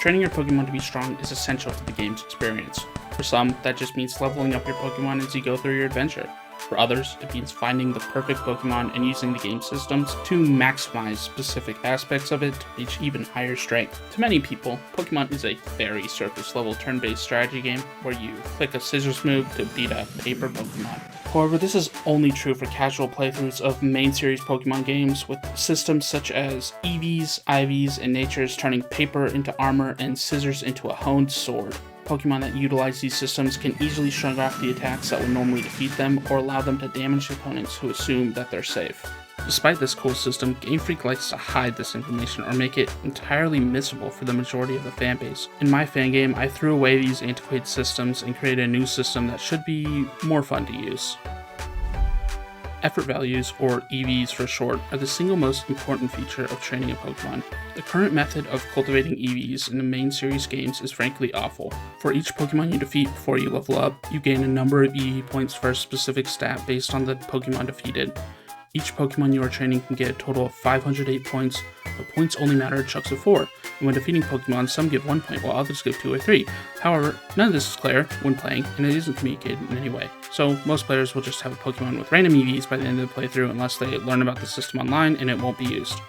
Training your Pokemon to be strong is essential to the game's experience. For some, that just means leveling up your Pokemon as you go through your adventure. For others, it means finding the perfect Pokemon and using the game systems to maximize specific aspects of it to reach even higher strength. To many people, Pokemon is a very surface level turn-based strategy game where you click a scissors move to beat a paper Pokemon. However, this is only true for casual playthroughs of main series Pokemon games, with systems such as EVs, IVs, and natures turning paper into armor and scissors into a honed sword. Pokemon that utilize these systems can easily shrug off the attacks that would normally defeat them or allow them to damage opponents who assume that they're safe. Despite this cool system, Game Freak likes to hide this information or make it entirely missable for the majority of the fanbase. In my fangame, I threw away these antiquated systems and created a new system that should be more fun to use. Effort values, or EVs for short, are the single most important feature of training a Pokemon. The current method of cultivating EVs in the main series games is frankly awful. For each Pokemon you defeat before you level up, you gain a number of EV points for a specific stat based on the Pokemon defeated. Each Pokemon you are training can get a total of 508 points, but points only matter in chunks of 4, and when defeating Pokemon, some give 1 point while others give 2 or 3. However, none of this is clear when playing, and it isn't communicated in any way. So most players will just have a Pokemon with random EVs by the end of the playthrough unless they learn about the system online and it won't be used.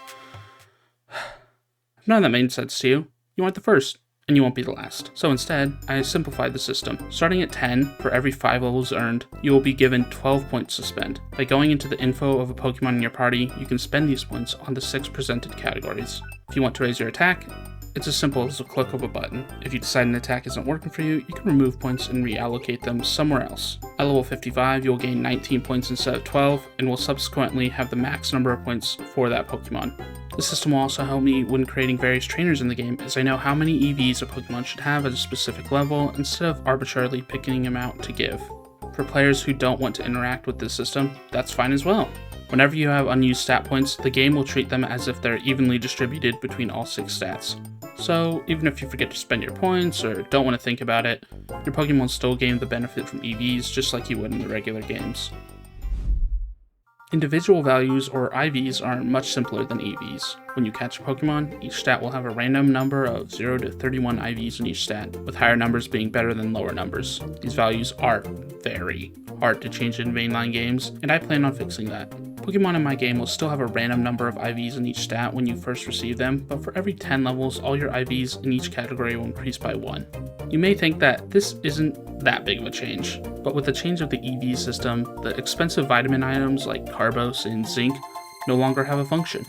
If none of that made sense to you, you aren't the first, and you won't be the last. So instead, I simplified the system. Starting at 10, for every 5 levels earned, you will be given 12 points to spend. By going into the info of a Pokemon in your party, you can spend these points on the 6 presented categories. If you want to raise your attack, it's as simple as a click of a button. If you decide an attack isn't working for you, you can remove points and reallocate them somewhere else. At level 55, you'll gain 19 points instead of 12, and will subsequently have the max number of points for that Pokemon. The system will also help me when creating various trainers in the game, as I know how many EVs a Pokemon should have at a specific level, instead of arbitrarily picking an amount to give. For players who don't want to interact with this system, that's fine as well. Whenever you have unused stat points, the game will treat them as if they're evenly distributed between all 6 stats. So even if you forget to spend your points or don't want to think about it, your Pokemon will still gain the benefit from EVs just like you would in the regular games. Individual values, or IVs, are much simpler than EVs. When you catch a Pokemon, each stat will have a random number of 0 to 31 IVs in each stat, with higher numbers being better than lower numbers. These values are very hard to change in mainline games, and I plan on fixing that. Pokemon in my game will still have a random number of IVs in each stat when you first receive them, but for every 10 levels, all your IVs in each category will increase by 1. You may think that this isn't that big of a change, but with the change of the EV system, the expensive vitamin items like Carbos and Zinc no longer have a function.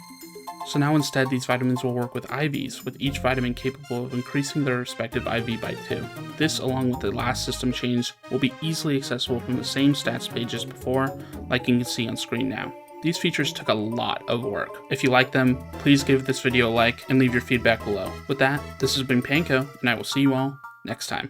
So now instead these vitamins will work with IVs, with each vitamin capable of increasing their respective IV by 2. This, along with the last system change, will be easily accessible from the same stats page as before, like you can see on screen now. These features took a lot of work. If you like them, please give this video a like and leave your feedback below. With that, this has been Panco, and I will see you all next time.